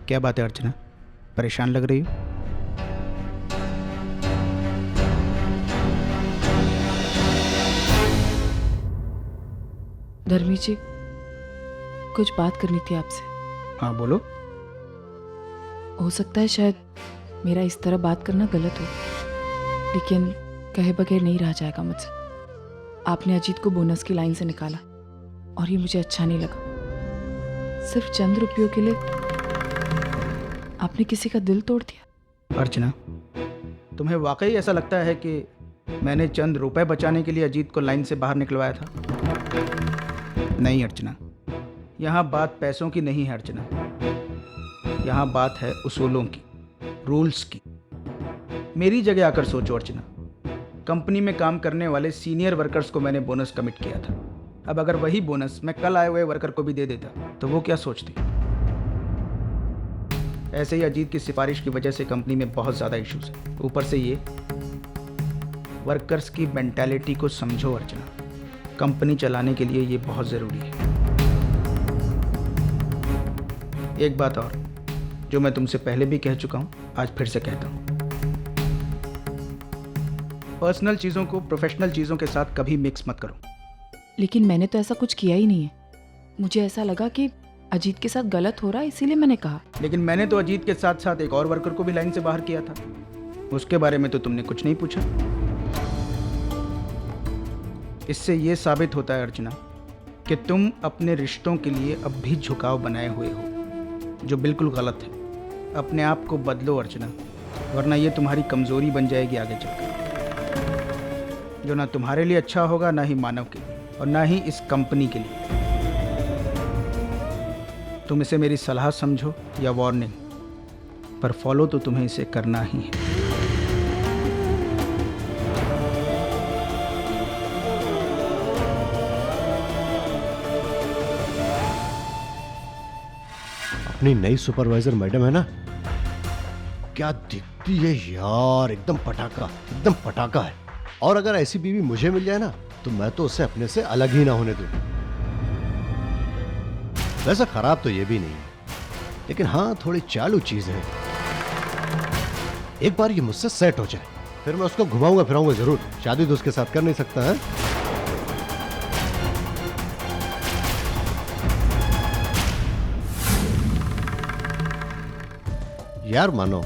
क्या बात है अर्चना, परेशान लग रही हो? धर्मी जी, कुछ बात करनी थी आपसे। हाँ बोलो। हो सकता है शायद मेरा इस तरह बात करना गलत हो, लेकिन कहे बगैर नहीं रहा जाएगा मुझसे। आपने अजीत को बोनस की लाइन से निकाला और ये मुझे अच्छा नहीं लगा। सिर्फ चंद रुपयों के लिए आपने किसी का दिल तोड़ दिया। अर्चना, तुम्हें वाकई ऐसा लगता है कि मैंने चंद रुपए बचाने के लिए अजीत को लाइन से बाहर निकलवाया था? नहीं अर्चना, यहाँ बात पैसों की नहीं है अर्चना, यहाँ बात है उसूलों की, रूल्स की। मेरी जगह आकर सोचो अर्चना, कंपनी में काम करने वाले सीनियर वर्कर्स को मैंने बोनस कमिट किया था। अब अगर वही बोनस मैं कल आए हुए वर्कर को भी दे देता तो वो क्या सोचती? ऐसे ही अजीत की सिफारिश की वजह से कंपनी में बहुत ज़्यादा इश्यूज है। ऊपर से ये वर्कर्स की मेंटालिटी को समझो अर्चना, कंपनी चलाने के लिए ये बहुत ज़रूरी है। एक बात और, जो मैं तुमसे पहले भी कह चुका हूँ, आज फिर से कहता हूँ, पर्सनल चीज़ों को प्रोफेशनल चीज़ों के साथ कभी मिक्स मत करो। लेकिन मैंने तो ऐसा कुछ किया ही नहीं है। मुझे ऐसा लगा कि अजीत के साथ गलत हो रहा है, इसीलिए मैंने कहा। लेकिन मैंने तो अजीत के साथ साथ एक और वर्कर को भी लाइन से बाहर किया था, उसके बारे में तो तुमने कुछ नहीं पूछा। इससे यह साबित होता है अर्चना कि तुम अपने रिश्तों के लिए अब भी झुकाव बनाए हुए हो, जो बिल्कुल गलत है। अपने आप को बदलो अर्चना, वरना ये तुम्हारी कमजोरी बन जाएगी आगे चलकर, जो ना तुम्हारे लिए अच्छा होगा, ना ही मानव के लिए, और ना ही इस कंपनी के लिए। तुम इसे मेरी सलाह समझो या वार्निंग, पर फॉलो तो तुम्हें इसे करना ही है। अपनी नई सुपरवाइजर मैडम है ना, क्या दिखती है यार, एकदम पटाखा, एकदम पटाखा है। और अगर ऐसी बीवी मुझे मिल जाए ना, तो मैं तो उसे अपने से अलग ही ना होने दूं। वैसे खराब तो ये भी नहीं है, लेकिन हाँ थोड़ी चालू चीज है। एक बार ये मुझसे सेट हो जाए, फिर मैं उसको घुमाऊंगा फिराऊंगा जरूर। शादी तो उसके साथ कर नहीं सकता है। यार मानो,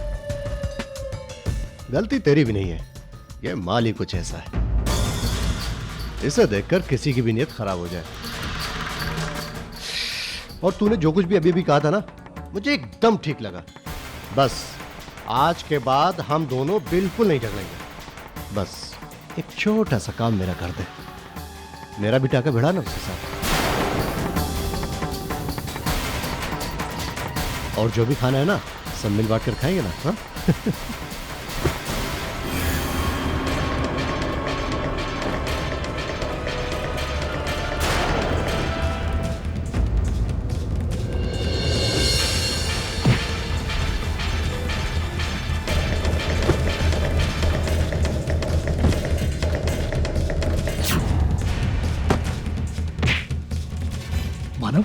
गलती तेरी भी नहीं है, ये माल ही कुछ ऐसा है, इसे देखकर किसी की भी नीयत खराब हो जाए। और तूने जो कुछ भी अभी भी कहा था ना, मुझे एकदम ठीक लगा। बस आज के बाद हम दोनों बिल्कुल नहीं झगड़ेंगे। बस एक छोटा सा काम मेरा कर दे, मेरा भी टाका भिड़ा ना उसके साथ। और जो भी खाना है ना, सब मिल बांट कर खाएंगे ना। हाँ मानव,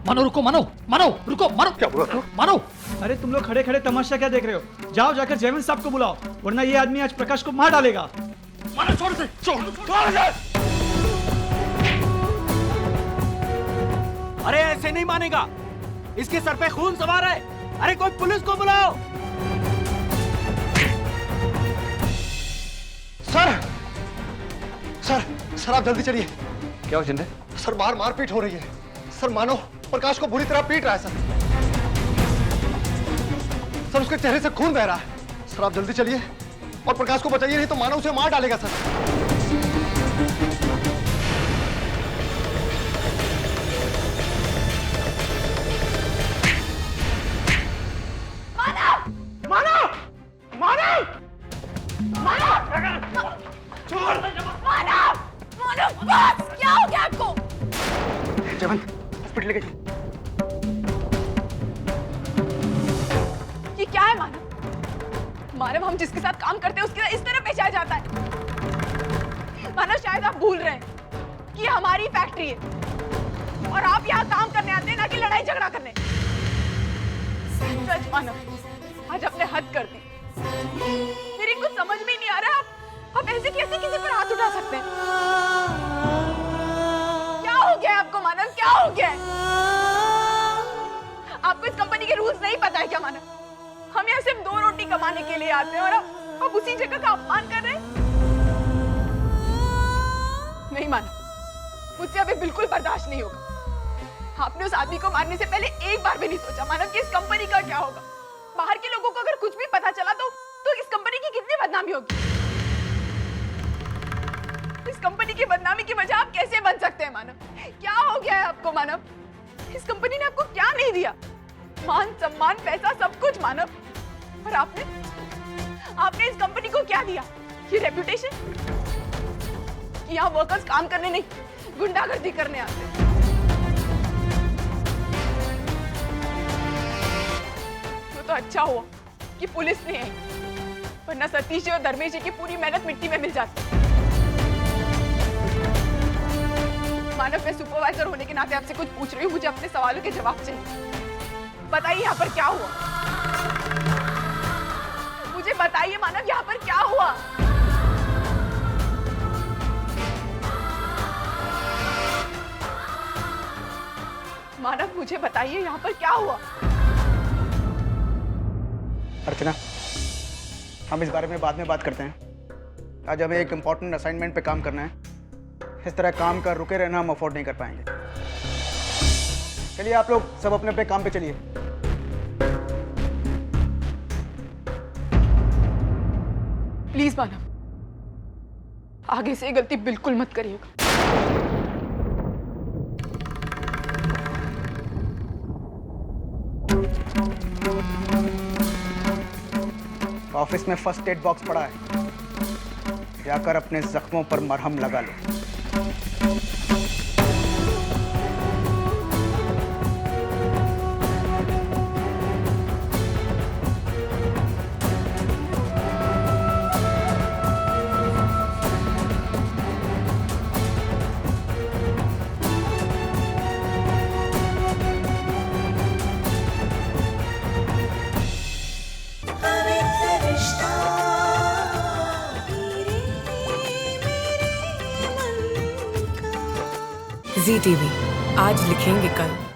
मानो रुको, मानो मानो रुको, मानो। क्या बोला तू? मानो, अरे तुम लोग खड़े खड़े तमाशा क्या देख रहे हो? जाओ जाकर जयवंत साहब को बुलाओ, वरना ये आदमी आज प्रकाश को मार डालेगा। मानो छोड़ दे, छोड़ दे। अरे ऐसे नहीं मानेगा, इसके सर पे खून सवार है। अरे कोई पुलिस को बुलाओ। सर, सर, सर आप जल्दी चलिए। क्या हो जिंदे? सर बाहर मारपीट हो रही है। सर मानो प्रकाश को बुरी तरह पीट रहा है। सर उसके चेहरे से खून बह रहा है। सर आप जल्दी चलिए और प्रकाश को बचाइए, नहीं तो मानो उसे मार डालेगा। सर लेके चल। ये क्या है मानव? मानव, हम जिसके साथ काम करते हैं उसके साथ इस तरह पेश आ जाता है। मानव, शायद आप भूल रहे हैं कि ये हमारी फैक्ट्री है और आप यहाँ काम करने आते हैं, ना कि लड़ाई झगड़ा करने। सच मानव, आज आपने हद कर दी। मेरी कुछ समझ में नहीं आ रहा, आप ऐसे कैसे किसी पर हाथ उठा सकते हैं? क्या हो गया है आपको मानव? क्या हो गया है? आपको इस कंपनी के रूल्स नहीं पता है क्या मानव? हम यहाँ सिर्फ 2 रोटी कमाने के लिए आते हैं और आप उसी जगह का अपमान कर रहे हैं। नहीं मानव, मुझसे अभी बिल्कुल बर्दाश्त नहीं होगा। आपने उस आदमी को मारने से पहले एक बार भी नहीं सोचा मानव कि इस कंपनी का क्या होगा। बाहर के लोगों को अगर कुछ भी पता चला तो इस कंपनी की कितनी बदनामी होगी। इस कंपनी की बदनामी की वजह आप कैसे बन सकते हैं मानव? क्या हो गया है आपको मानव? इस कंपनी ने आपको क्या नहीं दिया? मान सम्मान, पैसा, सब कुछ मानव। और आपने इस कंपनी को क्या दिया? ये रेपुटेशन कि यहाँ वर्कर्स काम करने नहीं, गुंडागर्दी करने आते हैं। तो अच्छा हुआ कि पुलिस नहीं आई, वरना सतीश जी और धर्मेश जी की पूरी मेहनत मिट्टी में मिल जाती। मानव, मैं सुपरवाइजर होने के नाते आपसे कुछ पूछ रही हूँ, मुझे अपने सवालों के जवाब चाहिए। बताइए यहाँ पर क्या हुआ? मुझे बताइए मानव, यहाँ पर क्या हुआ? मानव, मुझे बताइए यहाँ पर क्या हुआ? अर्चना, हम इस बारे में बाद में बात करते हैं। आज हमें एक इम्पोर्टेंट असाइनमेंट पे काम करना है। इस तरह काम कर रुके रहना हम अफोर्ड नहीं कर पाएंगे। चलिए आप लोग सब अपने अपने काम पे चलिए। प्लीज मानव, आगे से ये गलती बिल्कुल मत करिएगा। ऑफिस में फर्स्ट एड बॉक्स पड़ा है, जाकर अपने जख्मों पर मरहम लगा लो। ZTV, आज लिखेंगे कल।